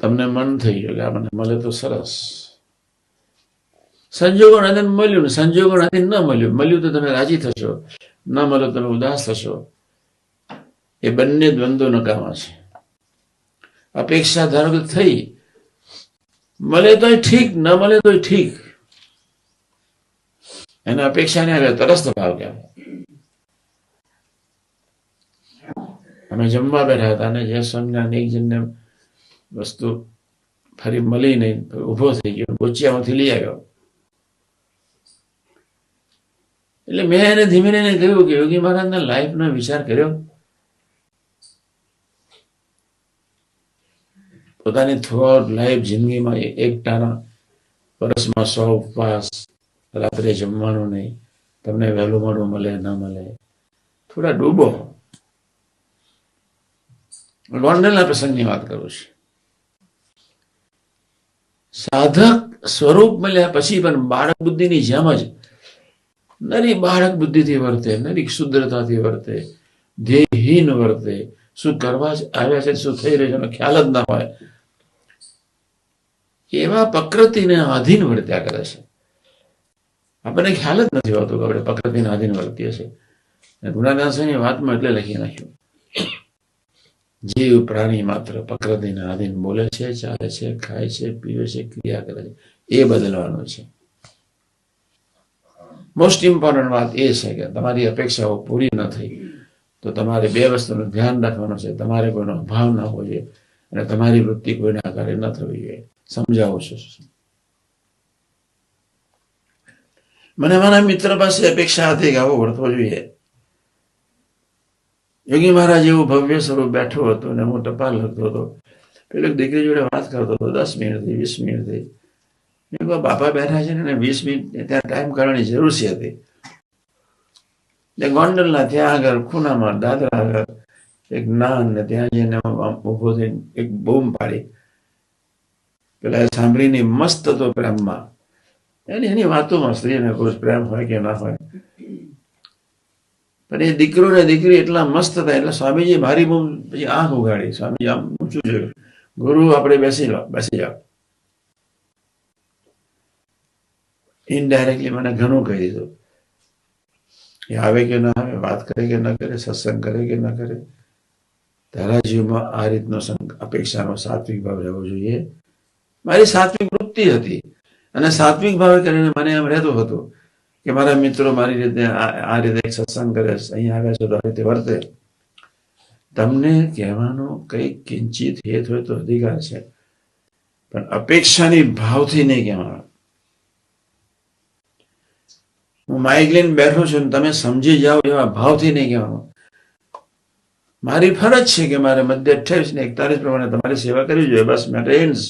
તમને મન થઈ ગયું કે આ મને મળે તો સરસ, સંજોગો નથી મળ્યું ને સંજોગો નથી ન મળ્યું, મળ્યું તો તમે રાજી થશો, ન મળ્યું તમે ઉદાસ થશો. એ બંને દ્વંદ્વો નકામા છે. અપેક્ષા ધારો કે થઈ, મળે તોય ઠીક, ન મળે તોય ઠીક, એને અપેક્ષાને આગળ તરસ્ત ભાવ કહેવાય. અમે જમવા બેઠા હતા અને જે સ્વામિનારાયણ એક જણને વસ્તુ ફરી મળી નહીં, ઉભો થઈ ગયો, બોચિયામાંથી લઈ આવ્યો. એટલે મેં એને ધીમે ધીમે કહ્યું કે યોગી મહારાજના લાઈફનો વિચાર કર્યો, પોતાની થ્રુઆઉટ લાઈફ જિંદગીમાં એકટાના વર્ષમાં 100 ઉપવાસ, રાત્રે જમવાનું નહીં, તમને વહેલું મોડું મળે ન મળે, થોડા ડૂબો. ગોંડલના પ્રસંગની વાત કરું છું. સાધક સ્વરૂપ મળ્યા પછી પણ બાળક બુદ્ધિની જેમ જ નરી બાળક બુદ્ધિથી વર્તે, નરી ક્ષુદ્રતાથી વર્તે, ધ્યેયહીન વર્તે, શું કરવા જ આવ્યા છે, શું થઈ રહ્યું છે એનો ખ્યાલ જ ના હોય, એવા પ્રકૃતિને આધીન વર્ત્યા કરે છે. આપણને ખ્યાલ જ નથી હોતો કે આપણે પ્રકૃતિને આધીન વર્તીએ છીએ. ગુણાદાસની વાતમાં એટલે લખી નાખ્યું, જીવ પ્રાણી માત્ર પ્રકૃતિના આધીન બોલે છે, ચાલે છે, ખાય છે, પીવે છે, ક્રિયા કરે છે. એ બદલવાનું છે. મોસ્ટ ઇમ્પોર્ટન્ટ વાત એ છે કે તમારી અપેક્ષાઓ પૂરી ન થઈ તો તમારે બે વસ્તુનું ધ્યાન રાખવાનું છે. તમારે કોઈનો અભાવ ન હોવો જોઈએ અને તમારી વૃત્તિ કોઈના આધારે ન થવી જોઈએ. સમજાવું છું. મને મારા મિત્ર પાસે અપેક્ષા હતી કે આવો વર્તવો જોઈએ. યોગી મહારાજ એવું ભવ્ય સ્વરૂપ બેઠો હતો અને હું ટપાલ લખતો હતો. પેલી દીકરી જોડે વાત કરતો હતો, 10 મિનિટ થઈ, 20 મિનિટ થઈ. બાપા બેઠા છે ને 20 મિનિટ ત્યાં ટાઈમ કાઢવાની જરૂર હતી. ગોંડલના ત્યાં આગળ ખૂણામાં દાદરા આગળ એક નાન ને ત્યાં જઈને ઉભો થઈને એક બૂમ પાડી. પેલા સાંભળીને મસ્ત હતો પ્રેમમાં. એની વાતોમાં સ્ત્રીને પુરુષ પ્રેમ હોય કે ના હોય, પણ એ દીકરો ને દીકરી એટલા મસ્ત હતા એટલે સ્વામીજી મારી બૂમ પછી આંખ ઉગાડી. સ્વામીજી આમ ઊંચું જોયું, ગુરુ આપણે બેસી જાઓ. ઇનડાયરેક્ટલી મને ઘણું કહી દીધું. એ આવે કે ના આવે, વાત કરે કે ન કરે, સત્સંગ કરે કે ન કરે, તારા જીવમાં આ રીતનો અપેક્ષાનો સાત્વિક ભાવ રહેવો જોઈએ. મારી સાત્વિક વૃત્તિ હતી અને સાત્વિક ભાવે કરીને મને એમ રહેતું હતું કે મારા મિત્રો મારી રીતે આ રીતે સત્સંગ કરે, અહીંયા આવ્યા છે તો આ રીતે વર્તે. તમને કહેવાનો કંઈક કિંચિત હેત હોય તો અધિકાર છે, પણ અપેક્ષાની ભાવથી નહીં કહેવાનો. હું માઇક લઈને બેઠો છું ને તમે સમજી જાઓ એવા ભાવથી નહીં કહેવાનું. મારી ફરજ છે કે મારે મધ્ય 28 ને 41 પ્રમાણે તમારી સેવા કરવી જોઈએ, બસ મેટર એન્ડ્સ.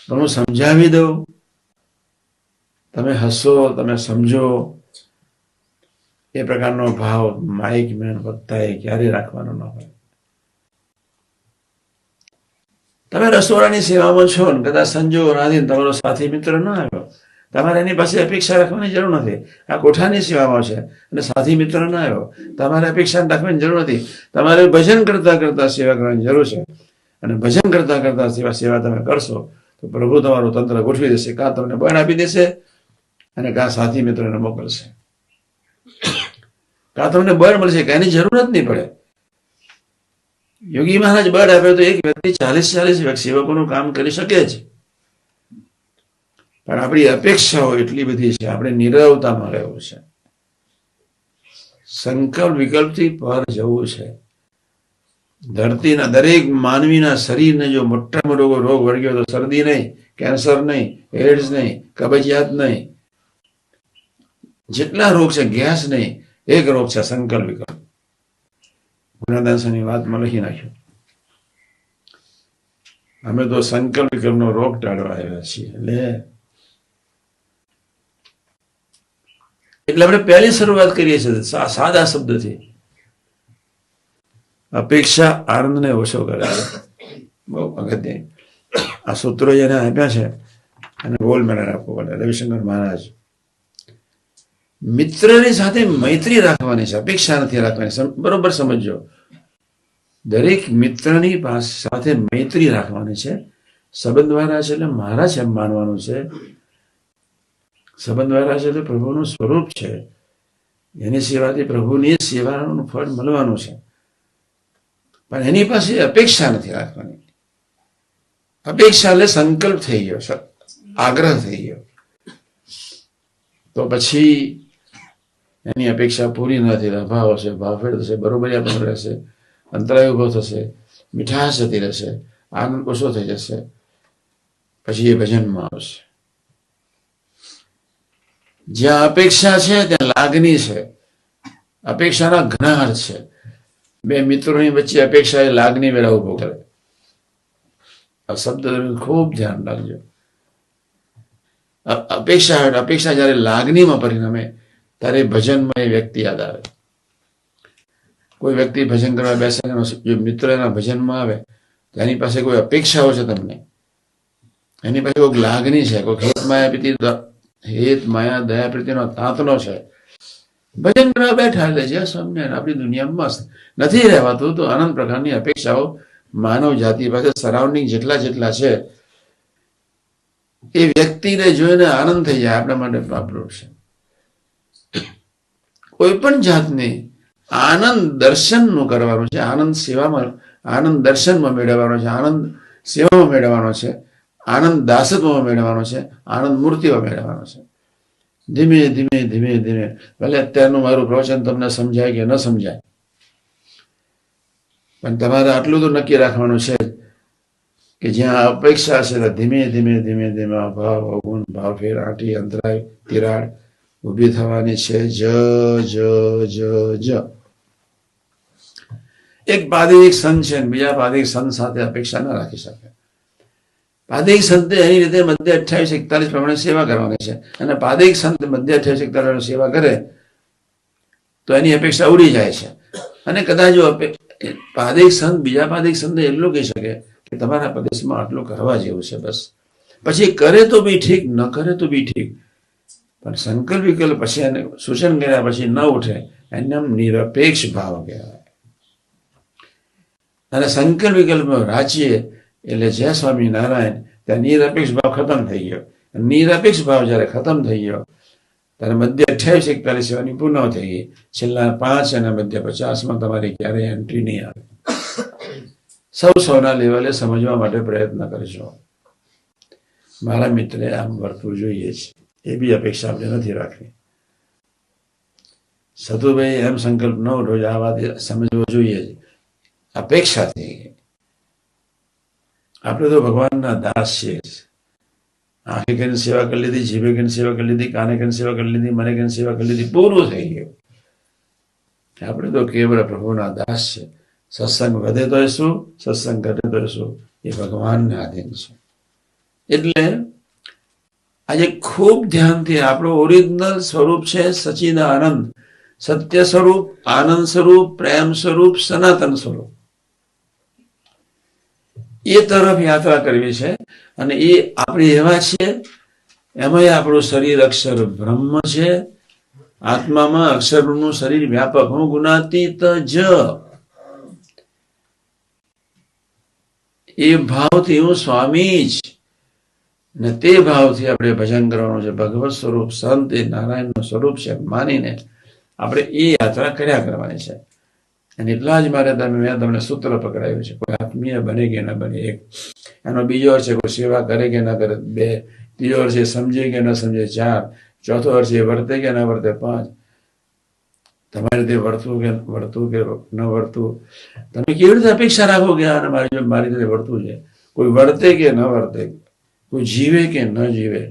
પણ હું સમજાવી દઉં, તમે હસો, તમે સમજો, એ પ્રકારનો ભાવ માઇક મેન વક્તાએ ક્યારે રાખવાનો ન હોય. તમે રસોડાની સેવામાં છો ને કદાચ સંજોગો આધીન તમારો સાથી મિત્ર ન આવ્યો, તમારે એની પાસે અપેક્ષા રાખવાની જરૂર નથી. આ કોઠાની સેવામાં છે અને સાથી મિત્ર ન આવ્યો, તમારે અપેક્ષા રાખવાની જરૂર નથી. તમારે ભજન કરતા કરતા સેવા કરવાની જરૂર છે અને ભજન કરતા કરતા સેવા તમે કરશો તો પ્રભુ તમારું તંત્ર ગોઠવી દેશે. કાં તમને બળ આપી દેશે અને કાં સાથી મિત્રોને મોકલશે. કાં તમને બળ મળશે, કાંઈની જરૂર જ નહીં પડે. યોગી મહારાજ બળ આપે તો એક વ્યક્તિ 40 સેવકોનું કામ કરી શકે જ. પણ આપણી અપેક્ષાઓ એટલી બધી છે, આપણે નિરવતામાં રહેવું છે, સંકલ્પ વિકલ્પથી પર જવું છે. ધરતીના દરેક માનવીના શરીરને જો મોટા મોટો રોગ વળગ્યો તો શરદી નહીં, કેન્સર નહીં, એડ્સ નહીં, કબજિયાત નહીં, જેટલા રોગ છે, ગેસ નહીં, એક રોગ છે સંકલ્પ વિકલ્પ. ગુણાદાસની વાતમાં લખી નાખ્યું, અમે તો સંકલ્પ વિકલ્પનો રોગ ટાળવા આવ્યા છીએ. એટલે આપણે પહેલી શરૂઆત કરીએ છીએ સાદા શબ્દથી. અપેક્ષા આનંદને ઓછો કરે છે. બહુ અગત્ય આ સૂત્રો જેને આપ્યા છે અને ગોલ્ડ મેડલ આપવો પડે. રવિશંકર મહારાજ, મિત્રની સાથે મૈત્રી રાખવાની છે, અપેક્ષા નથી રાખવાની. બરોબર સમજો. દરેક મિત્રની સાથે મૈત્રી રાખવાની છે. સંબંધવાળા છે એટલે મારા છે એમ માનવાનું છે. સંબંધવાળા છે એટલે પ્રભુનું સ્વરૂપ છે. એની સેવાથી પ્રભુની સેવાનું ફળ મળવાનું છે. પણ એની પાસે અપેક્ષા નથી રાખવાની. અપેક્ષા એટલે સંકલ્પ થઈ ગયો, આગ્રહ થઈ ગયો, તો પછી એની અપેક્ષા પૂરી ન થઈ, અભાવ હશે, ભાવફેર થશે, બરોબરિયા પણ રહેશે, અંતરાય ઉભો થશે, મીઠાશ જતી રહેશે, આનંદ ઓછો થઈ જશે. પછી એ ભજનમાં આવશે. જ્યાં અપેક્ષા છે ત્યાં લાગણી છે. અપેક્ષાના ઘણા અર્થ છે. બે મિત્રોની વચ્ચે અપેક્ષા એ લાગણી વેળા ઉભો કરે. આ શબ્દ ખૂબ ધ્યાન રાખજો. અપેક્ષા જયારે લાગણીમાં પરિણમે ત્યારે ભજનમાં એ વ્યક્તિ યાદ આવે. કોઈ વ્યક્તિ ભજન કરવા બેસે, જો મિત્ર એના ભજનમાં આવે તો એની પાસે કોઈ અપેક્ષાઓ છે તમને, એની પાસે કોઈ લાગણી છે, કોઈ હેત માયા દયા પ્રીતિનો તાંતનો છે. ભજન કરવા બેઠા એટલે જે સમજે આપણી દુનિયામાં મસ્ત નથી રહેવાતું, તો અનંત પ્રકારની અપેક્ષાઓ માનવ જાતિ પાસે સરાઉન્ડિંગ જેટલા છે એ વ્યક્તિને જોઈને આનંદ થઈ જાય. આપણા માટે બાબરો છે. કોઈ પણ જાતની આનંદ દર્શનનું કરવાનું છે, આનંદ સેવામાં, આનંદ દર્શનમાં મેળવવાનો છે, આનંદ સેવામાં મેળવવાનો છે, આનંદ દાસત્વમાં મેળવવાનો છે, આનંદ મૂર્તિમાં મેળવવાનો છે. ધીમે ધીમે ધીમે ધીમે, ભલે અત્યારનું મારું પ્રવચન તમને સમજાય કે ન સમજાય, પણ તમારે આટલું તો નક્કી રાખવાનું છે કે જ્યાં અપેક્ષા છે ધીમે ધીમે ધીમે ધીમે ભાવ, અવગુણ, ભાવફેર, આંટી, અંતરાય, તિરાડ ઊભી થવાની છે. જ જ જ જ એક પાદિક સંત છે, બીજા પાદિક સંત સાથે અપેક્ષા ન રાખી શકે. પાદિક સંતે એની રીતે મધ્ય 28-41 પ્રમાણે સેવા કરવાની છે, અને પાદિક સંત મધ્ય 28-41 સેવા કરે તો એની અપેક્ષા ઉડી જાય છે. અને કદાચ જો પાદિક સંત બીજા પાદિક સંત એટલું કહી શકે કે તમારા પ્રદેશમાં આટલું કરવા જેવું છે, બસ. પછી કરે તો બી ઠીક, ન કરે તો બી ઠીક, પણ સંકલ્પ વિકલ્પ પછી એને સૂચન કર્યા પછી ન ઉઠે, એને નામ નિરપેક્ષ ભાવ કહેવાય. અને સંકલ્પ વિકલ્પ રાચીએ એટલે જય સ્વામિનારાયણ, ત્યાં નિરપેક્ષ ભાવ ખતમ થઈ ગયો. નિરપેક્ષ ભાવ જયારે ખતમ થઈ ગયો ત્યારે મધ્ય 28-41 સેવાની પૂર્ણ થઈ ગઈ. છેલ્લા 5 અને મધ્ય 50માં તમારી ક્યારેય એન્ટ્રી નહીં આવે. સૌના લેવલે સમજવા માટે પ્રયત્ન કરજો. મારા મિત્રે આમ વર્તવું જોઈએ છે, એ બી અપેક્ષા આપણે નથી રાખવી. સતુભાઈ એમ સંકલ્પ ન ઉઠો, આ વાત સમજવો જોઈએ. અપેક્ષા થઈ ગઈ. આપણે તો ભગવાનના દાસ છીએ. આંખે કરીને સેવા કરી લીધી, જીભે કરીને સેવા કરી લીધી, કાને કરીને સેવા કરી લીધી, મને કરીને સેવા કરી લીધી, પૂરું થઈ ગયું. આપણે તો કેવળ પ્રભુના દાસ છે. સત્સંગ વધે તો શું, સત્સંગ ઘટે તો શું, એ ભગવાનને આધીન છે. એટલે આજે ખૂબ ધ્યાનથી આપણું ઓરિજિનલ સ્વરૂપ છે સચ્ચિદાનંદ, સત્ય સ્વરૂપ, આનંદ સ્વરૂપ, પ્રેમ સ્વરૂપ, સનાતન સ્વરૂપ. એ તરફ યાત્રા કરવી છે. અને એ આપણે એવા છીએ, એમાં આપણું શરીર અક્ષર બ્રહ્મ છે. આત્મામાં અક્ષરનું શરીર વ્યાપક, હું ગુણાતીત જ. એ ભાવથી હું સ્વામી જ, ને તે ભાવથી આપણે ભજન કરવાનું છે. ભગવત સ્વરૂપ સંત એ નારાયણનું સ્વરૂપ છે માનીને આપણે એ યાત્રા કર્યા કરવાની છે. અને એટલા જ મારે મેં તમને સૂત્ર પકડાયું છે. કોઈ આત્મીય બને કે ન બને, એક. એનો બીજો અર્થ છે કોઈ સેવા કરે કે ન કરે, 2. ત્રીજો અર્થ છે સમજે કે ન સમજે, 4. ચોથો અર્થ છે વર્તે કે ન વર્તે, 5. તમારી રીતે વર્તવું કે ન વર્તવું. તમે કેવી રીતે અપેક્ષા રાખો કે મારી રીતે વર્તવું છે? કોઈ વર્તે કે ન વર્તે, કોઈ જીવે કે ન જીવે,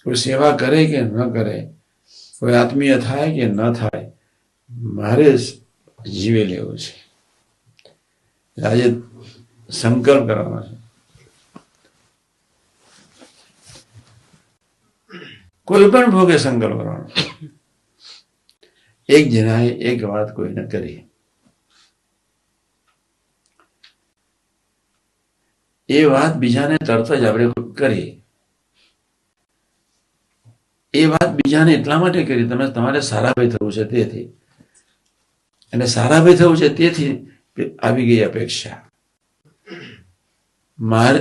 કોઈ સેવા કરે કે ન કરે, કોઈ આત્મીય થાય કે ન થાય, મારે જીવી લેવું છે. આજે સંકલ્પ કરવાનો છે. કોઈ પણ ભોગે સંકલ્પ કરવાનો. એક જણાએ એક વાત કોઈને કરી, એ વાત બીજાને તરત જ આપણે કરી. એ વાત બીજાને એટલા માટે કરી, તમારે સારા ભાઈ થવું છે તેથી, અને સારા ભાઈ થવું છે તેથી આવી ગઈ અપેક્ષા. મારે